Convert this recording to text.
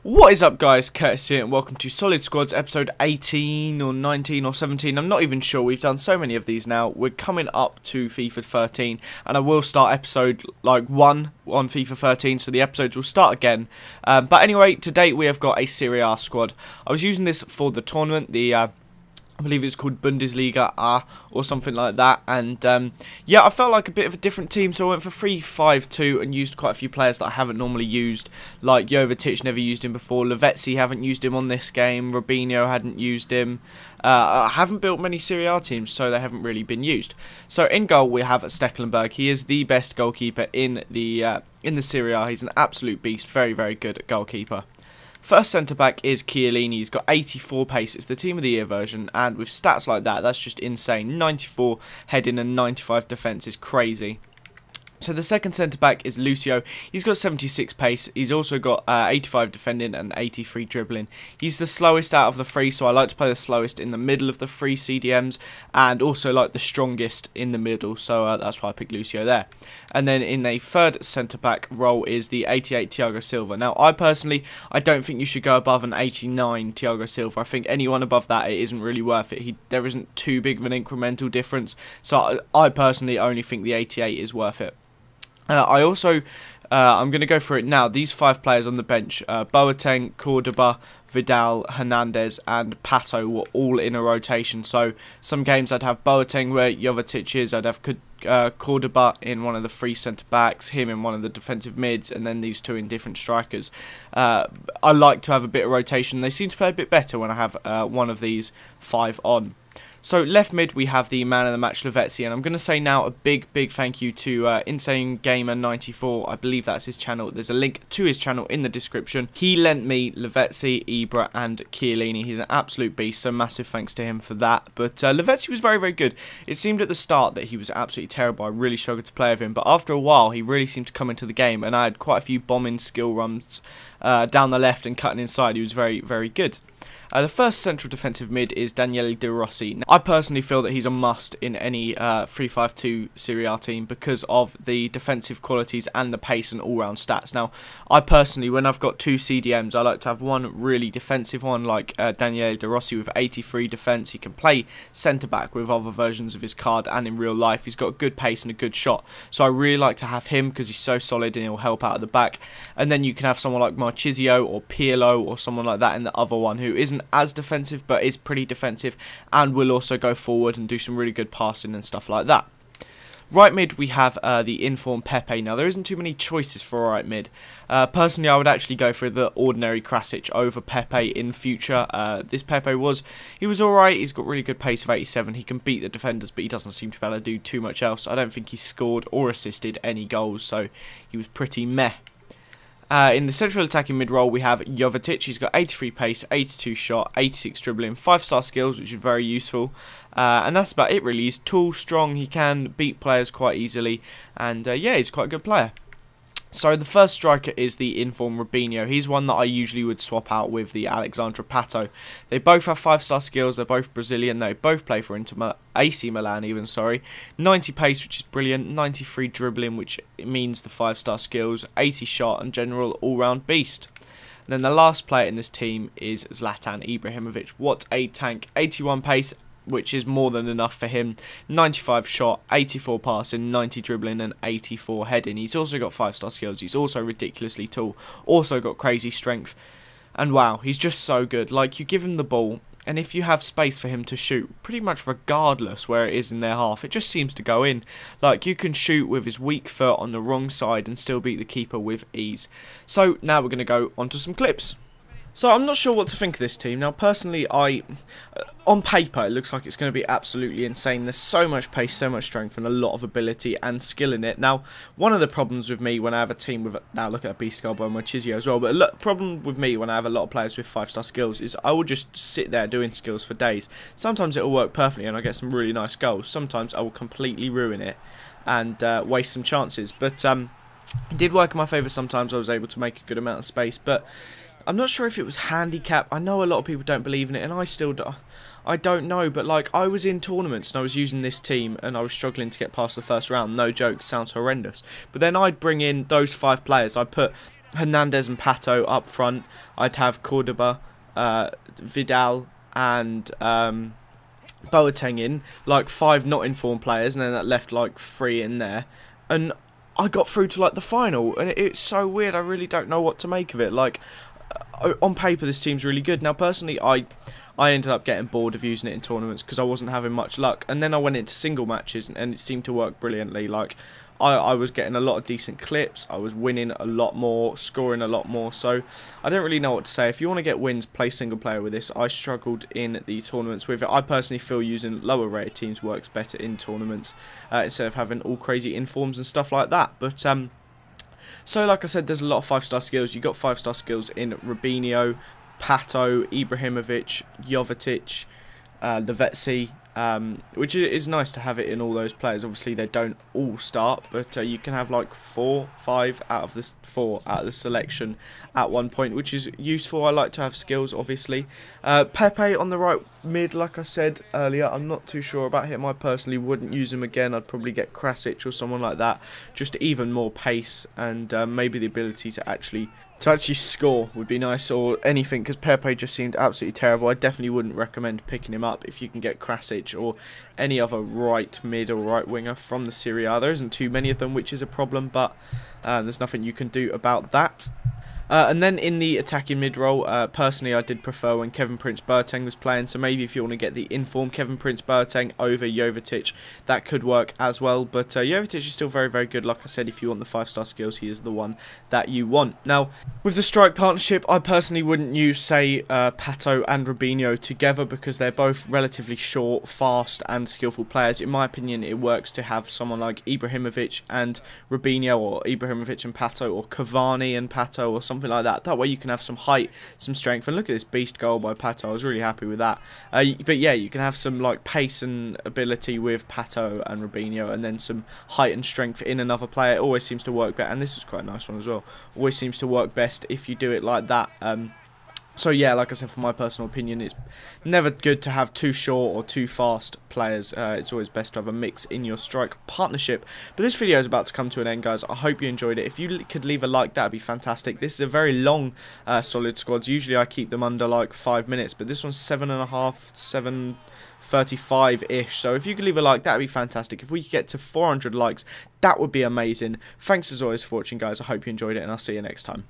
What is up, guys? Curtis here, and welcome to Solid Squads episode 18 or 19 or 17. I'm not even sure. We've done so many of these now. We're coming up to FIFA 13, and I will start episode like 1 on FIFA 13, so the episodes will start again. But anyway, today we have got a Serie A squad. I was using this for the tournament, I believe it's called Bundesliga A or something like that, and yeah, I felt like a bit of a different team, so I went for 3-5-2 and used quite a few players that I haven't normally used, like Jovetic, never used him before, Lavezzi, haven't used him on this game, Robinho, hadn't used him. I haven't built many Serie A teams, so they haven't really been used. So in goal we have Stekelenburg. He is the best goalkeeper in the Serie A. He's an absolute beast, very, very good at goalkeeper. First centre-back is Chiellini. He's got 84 pace. It's the Team of the Year version, and with stats like that, that's just insane. 94 heading and 95 defence is crazy. So the second centre-back is Lucio. He's got 76 pace. He's also got 85 defending and 83 dribbling. He's the slowest out of the three, so I like to play the slowest in the middle of the three CDMs, and also like the strongest in the middle, so that's why I picked Lucio there. And then in a third centre-back role is the 88 Thiago Silva. Now, I don't think you should go above an 89 Thiago Silva. I think anyone above that, it isn't really worth it. There isn't too big of an incremental difference, so I personally only think the 88 is worth it. I'm going to go for it now. These 5 players on the bench, Boateng, Cordoba, Vidal, Hernandez and Pato were all in a rotation. So some games I'd have Boateng where Jovetic is, I'd have Cordoba in one of the 3 centre-backs, him in one of the defensive mids, and then these 2 in different strikers. I like to have a bit of rotation. They seem to play a bit better when I have one of these 5 on. So left mid we have the man of the match Lavezzi, and I'm going to say now a big thank you to Insane Gamer 94. I believe that's his channel. There's a link to his channel in the description. He lent me Lavezzi, Ibra and Chiellini. He's an absolute beast, so massive thanks to him for that. But Lavezzi was very, very good. It seemed at the start that he was absolutely terrible. I really struggled to play with him, but after a while he really seemed to come into the game, and I had quite a few bombing skill runs down the left and cutting inside. He was very, very good. The first central defensive mid is Daniele De Rossi. Now, I personally feel that he's a must in any 3-5-2 Serie A team because of the defensive qualities and the pace and all-round stats. Now, I personally, when I've got 2 CDMs, I like to have one really defensive one like Daniele De Rossi with 83 defence. He can play centre-back with other versions of his card and in real life. He's got good pace and a good shot. So I really like to have him because he's so solid and he'll help out at the back. And then you can have someone like Marchisio or Pirlo or someone like that in the other one who isn't as defensive but is pretty defensive and will also go forward and do some really good passing and stuff like that. Right mid we have the informed Pepe. Now there isn't too many choices for right mid. Personally I would actually go for the ordinary Krasic over Pepe in future. This Pepe was alright. He's got really good pace of 87. He can beat the defenders, but he doesn't seem to be able to do too much else. I don't think he scored or assisted any goals, so he was pretty meh. In the central attacking mid-role, we have Jovetic. He's got 83 pace, 82 shot, 86 dribbling, 5-star skills, which is very useful. And that's about it, really. He's tall, strong, he can beat players quite easily, and yeah, he's quite a good player. So the first striker is the informed Robinho. He's one that I usually would swap out with the Alexandra Pato. They both have 5-star skills. They're both Brazilian. They both play for AC Milan even, sorry. 90 pace, which is brilliant. 93 dribbling, which means the 5-star skills. 80 shot and general all-round beast. And then the last player in this team is Zlatan Ibrahimovic. What a tank. 81 pace, which is more than enough for him. 95 shot, 84 passing, 90 dribbling and 84 heading. He's also got 5-star skills. He's also ridiculously tall. Also got crazy strength. And wow, he's just so good. Like, you give him the ball, and if you have space for him to shoot, pretty much regardless where it is in their half, it just seems to go in. Like, you can shoot with his weak foot on the wrong side and still beat the keeper with ease. So now we're going to go on to some clips. So I'm not sure what to think of this team. Now personally, on paper it looks like it's going to be absolutely insane. There's so much pace, so much strength and a lot of ability and skill in it. Now one of the problems with me when I have a team with, now look at a beast card by Marchisio as well, but the problem with me when I have a lot of players with 5-star skills is I will just sit there doing skills for days. Sometimes it will work perfectly and I get some really nice goals. Sometimes I will completely ruin it and waste some chances, but it did work in my favour. Sometimes I was able to make a good amount of space, but I'm not sure if it was handicap. I know a lot of people don't believe in it, and I still do. I don't know, but like, I was in tournaments and I was using this team and I was struggling to get past the first round. No joke, sounds horrendous. But then I'd bring in those 5 players. I'd put Hernandez and Pato up front. I'd have Cordoba, Vidal, and Boateng in, like 5 not informed players, and then that left like 3 in there, and I got through to like the final, and it's so weird. I really don't know what to make of it. Like, on paper this team's really good. Now personally I ended up getting bored of using it in tournaments because I wasn't having much luck, and then I went into single matches and it seemed to work brilliantly. Like, I was getting a lot of decent clips, I was winning a lot more, scoring a lot more, so I don't really know what to say. If you want to get wins, play single player with this. I struggled in the tournaments with it. I personally feel using lower rated teams works better in tournaments instead of having all crazy informs and stuff like that. But so like I said, there's a lot of 5-star skills. You got 5-star skills in Robinho, Pato, Ibrahimovic, Jovetic, Lavezzi, which is nice to have it in all those players. Obviously they don't all start, but you can have like 4-5 out of this 4 out of the selection at one point, which is useful. I like to have skills, obviously. Pepe on the right mid, like I said earlier, I'm not too sure about him. I personally wouldn't use him again. I'd probably get Krasic or someone like that, just even more pace and maybe the ability to actually score would be nice, or anything, because Pepe just seemed absolutely terrible. I definitely wouldn't recommend picking him up if you can get Krasic or any other right mid or right winger from the Serie A. There isn't too many of them, which is a problem, but there's nothing you can do about that. And then in the attacking mid role, personally I did prefer when Kevin Prince Boateng was playing, so maybe if you want to get the informed Kevin Prince Boateng over Jovetic, that could work as well. But Jovetic is still very, very good. Like I said, if you want the 5-star skills, he is the one that you want. Now, with the strike partnership, I personally wouldn't use, say, Pato and Robinho together, because they're both relatively short, fast and skillful players. In my opinion, it works to have someone like Ibrahimovic and Robinho, or Ibrahimovic and Pato, or Cavani and Pato, or something like that. That way you can have some height, some strength, and look at this beast goal by Pato. I was really happy with that. But yeah, you can have some like pace and ability with Pato and Robinho, and then some height and strength in another player. It always seems to work better, and this is quite a nice one as well. Always seems to work best if you do it like that. So yeah, like I said, for my personal opinion, it's never good to have too short or too fast players. It's always best to have a mix in your strike partnership. But this video is about to come to an end, guys. I hope you enjoyed it. If you could leave a like, that would be fantastic. This is a very long solid squads. Usually I keep them under like 5 minutes, but this one's 7.5, 7:35-ish. So if you could leave a like, that would be fantastic. If we could get to 400 likes, that would be amazing. Thanks as always for watching, guys. I hope you enjoyed it, and I'll see you next time.